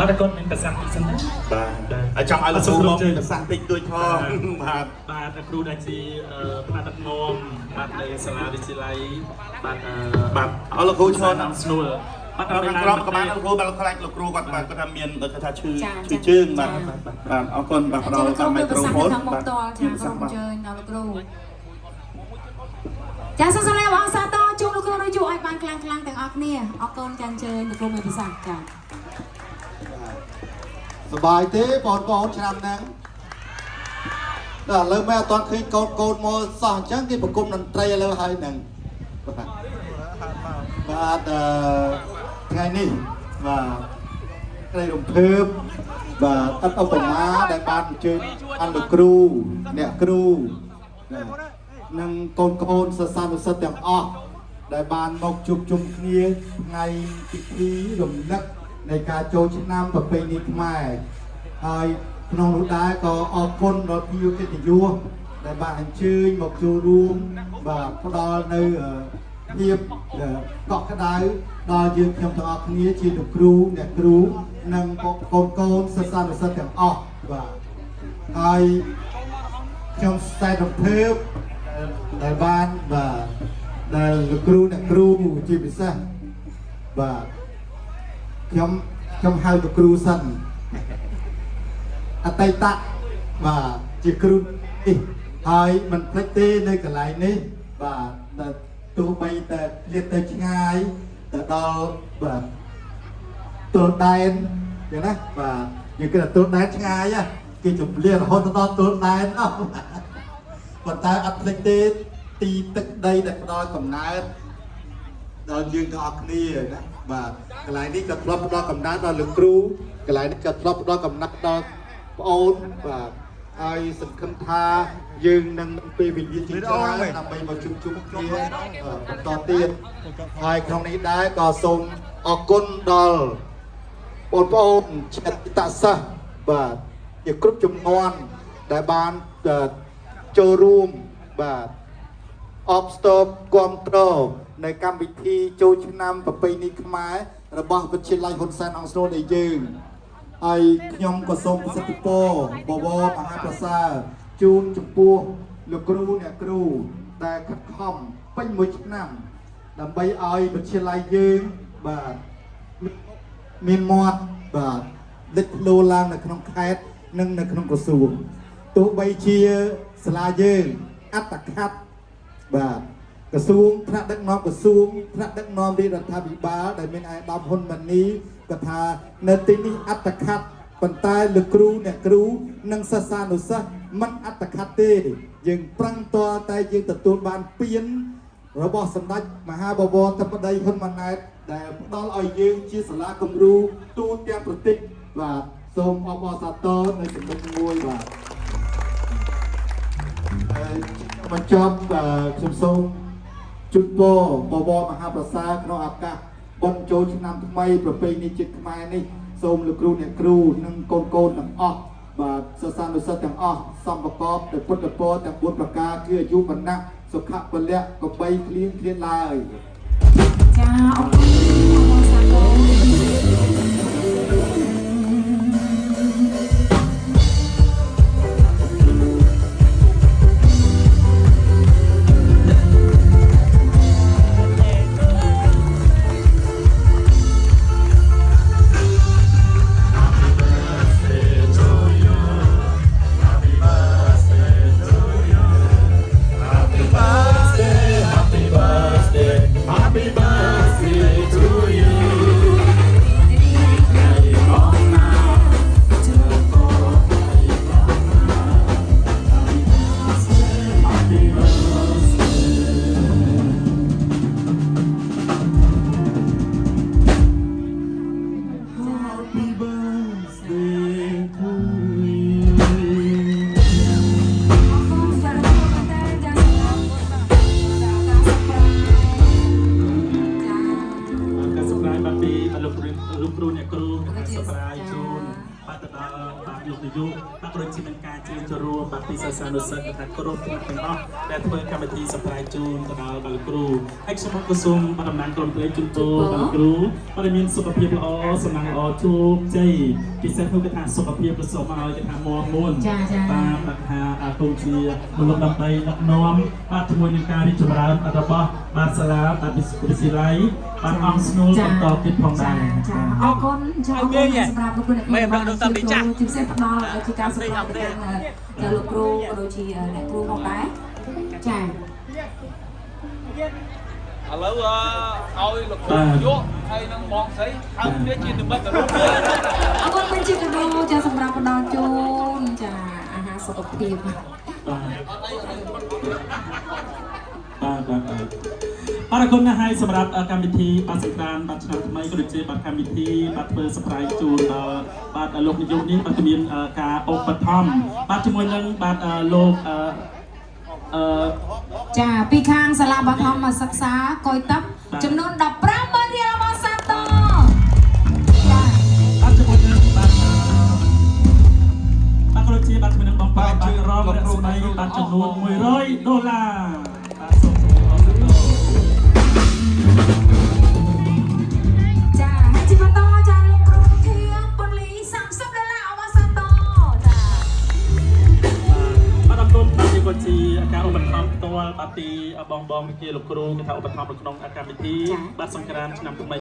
បាទកូនមានប្រសាសន៍ទីសិនណាបាទចង់ឲ្យលោកគ្រូមកមានប្រសាសន៍តិចតួចផងបាទគ្រូដែលជាផ្នែកដឹកនាំបាទនៃសាលាវិទ្យាល័យបាទឲ្យលោកគ្រូឈរស្នួលបាទក្រុមក៏បានលោកគ្រូបាទខ្លាចលោកគ្រូគាត់បាទគាត់ថាមានគាត់ថាឈឺជើងបាទអរគុណបាទផ្ដល់តាមមីក្រូហ្វូនបាទចាសូមអញ្ជើញដល់លោកគ្រូចាសូមសម្លេងបងសាទរជូនលោកគ្រូជួយឲ្យបានខ្លាំងទាំងអស់គ្នាអរគុណចាអញ្ជើញលោកគ្រូមានប្រសាសន៍ចាសบายទេបងប្អូនឆ្នាំហ្នឹងដល់ឥឡូវមិនអត់ទាន់ឃើញកូនមកសោះអញ្ចឹងគេប្រគំតន្ត្រីឥឡូវហើយហ្នឹងបាទថ្ងៃនេះបាទត្រីរំភើបបាទឥតឧបមាដែលបានអញ្ជើញអនុគ្រូអ្នកគ្រូនិងកូនសិស្សានុសិស្សទាំងអស់ដែលបានមកជួបជុំគ្នាថ្ងៃពិធីរំលឹកនៃការចូលឆ្នាំប្រពៃណីខ្មែរហើយក្នុងនោះដែរក៏អរគុណដល់ភ្ញៀវកិត្តិយសដែលបានអញ្ជើញមកចូលរួមបាទផ្ដល់នៅភាពកក់ក្ដៅដល់យើងខ្ញុំទាំងអស់គ្នាជាលោកគ្រូអ្នកគ្រូនិងកូនសិស្សានុសិស្សទាំងអស់បាទហើយខ្ញុំស្ដែងរំភើបដែលបានបាទដែលលោកគ្រូអ្នកគ្រូជាពិសេសបាទខ្ញុំហៅលោកគ្រូសិនអតីតបាទជាគ្រូនេះហើយមិនភ្លេចទេនៅកន្លែងនេះបាទទោះបីតែលៀតទៅឆ្ងាយទៅដល់បាទទល់ដែនចឹងណាបាទយើងគិតថាទល់ដែនឆ្ងាយគេជម្លៀសរហូតដល់ទល់ដែនអស់ប៉ុន្តែអត់ភ្លេចទេទីទឹកដីដែលផ្ដល់កំណើតដល់យើងទាំងអស់គ្នាណាបាទកន្លែងនេះក៏ធ្លាប់ផ្ដល់កំណើតដល់លោកគ្រូកន្លែងនេះក៏ធ្លាប់ផ្ដល់កំណើតដល់ប្អូនបាទហើយសង្ឃឹមថាយើងនឹងពេលវេលាជាច្រើនដើម្បីមកជួបជុំគ្នាបន្តទៀតហើយក្នុងនេះដែរក៏សូមអរគុណដល់បងប្អូនចិត្តតសិស្សបាទជាគ្រប់ចំនួនដែលបានចូលរួមបាទអបស្ទប់គ្រប់គ្រងในកម្មវិធីចូលឆ្នាំប្រពៃណីខ្មែររបស់វិទ្យាល័យហ៊ុនសែនអង្គស្នូលនៃយើងហើយខ្ញុំក៏សូមប្រសិទ្ធពរបវរមហាប្រសើរជូនចំពោះលោកគ្រូអ្នកគ្រូដែលខិតខំពេញមួយឆ្នាំដើម្បីឲ្យវិទ្យាល័យយើងបាទមានមាត់បាទលេចធ្លោឡើងនៅក្នុងខេត្តនិងនៅក្នុងក្រសួងទោះបីជាសាលាយើងអត្តខិតបាទក្រសួងថ្នាក់ដឹកនាំក្រសួងថ្នាក់ដឹកនាំរាជរដ្ឋាភិបាលដែលមានអាយដាមហ៊ុនម៉ាណីក៏ថានៅទីនេះអត្តខិតប៉ុន្តែលោកគ្រូអ្នកគ្រូនិងសិស្សានុសិស្សមិនអត្តខិតទេយើងប្រឹងតតែយើងទទួលបានពានរបស់សម្ដេចមហាបវរធិបតីហ៊ុនម៉ាណែតដែលផ្ដល់ឲ្យយើងជាសាលាគំរូទូទាំងប្រទេសបាទសូមអបអរសាទរនៅចំណុចមួយបាទបញ្ចប់ខ្ញុំសូមជូនពរបវរមហាប្រសាក្នុងឱកាសបុណ្យចូលឆ្នាំថ្មីប្រពៃណីជាតិខ្មែរនេះសូមលោកគ្រូអ្នកគ្រូនិងកូនទាំងអស់បាទសិស្សានុសិស្សទាំងអស់សំប្រកបដោយពុទ្ធពរទាំង4ប្រការគឺអាយុវណ្ណៈសុខៈពលៈកបីគ្លៀងគ្លៀនឡើយចាអរគុណបងសាទលោកគ្រូអ្នកគ្រូសម្រាប់ជូនបាទទៅដល់ លោកនាយកបាទដូចជាមានការជឿនចូលរួមបាទពីសិស្សានុសិស្សថាគ្រប់ថ្នាក់ទាំងអស់ដែលធ្វើកម្មវិធីសម្រាប់ជូនទៅដល់បាទលោកគ្រូហើយខ្ញុំក៏សូមបាទតំណាងក្រុមព្រៃជូនពរបាទគ្រូបាទមានសុខភាពល្អសំណាងល្អជោគជ័យពិសេសនោះគឺថាសុខភាពប្រសពឲ្យគេថាមាំមួនបាទថាគង់ជាមនុស្សដើម្បីដឹកនាំបាទជាមួយនឹងការរីកចម្រើនរបស់បាទសាលាបាទវិទ្យាល័យបាទអង្គស្នូលបន្តទៀតផងដែរ ចាអរគុណចាអរគុណសម្រាប់លោកគ្រូអ្នកគ្រូបាទជាពិសេសផ្ដល់ជាការសម្រាប់ដល់លោកគ្រូក៏ដូចជាអ្នកគ្រូផងដែរចា ឥឡូវឲ្យលោកគ្រូយកហើយនឹងបងស្រីហៅគ្នាជានិមិត្តរូប អរគុណបញ្ជាកាដូចាសម្រាប់ផ្ដល់ជូនចាអាហារសុខភាព អរគុណណាស់ហើយសម្រាប់កម្មវិធីបាត់សង្ក្រានបាត់ឆ្នាំថ្មីក៏ដូចជាបាត់កម្មវិធីបាត់ធ្វើសប្រៃជូនដល់បាត់លោកនាយកនេះបាត់មានការឧបត្ថម្ភបាត់ជាមួយនឹងបាត់លោកចាពីខាងសាលាបឋមសិក្សាកុយតាប់ចំនួន 15,000 រៀលរបស់សាតចា បាត់ជាមួយនឹងបាត់ក៏ដូចជាបាត់ជាមួយនឹងបងប្អូនបាត់រងរស្មីបាត់ចំនួន$100បាទសូមអរគុណ ចាហើយជាបន្តចាលោកគ្រូធៀងពន្លី$30របស់សាតចា បាទអរគុណបាទនេះក៏ជាការឧបត្ថម្ភផ្ទាល់បាទពីបងវិជាលោកគ្រូគេថាឧបត្ថម្ភនៅក្នុងកម្មវិធីបាទសង្ក្រានឆ្នាំថ្មី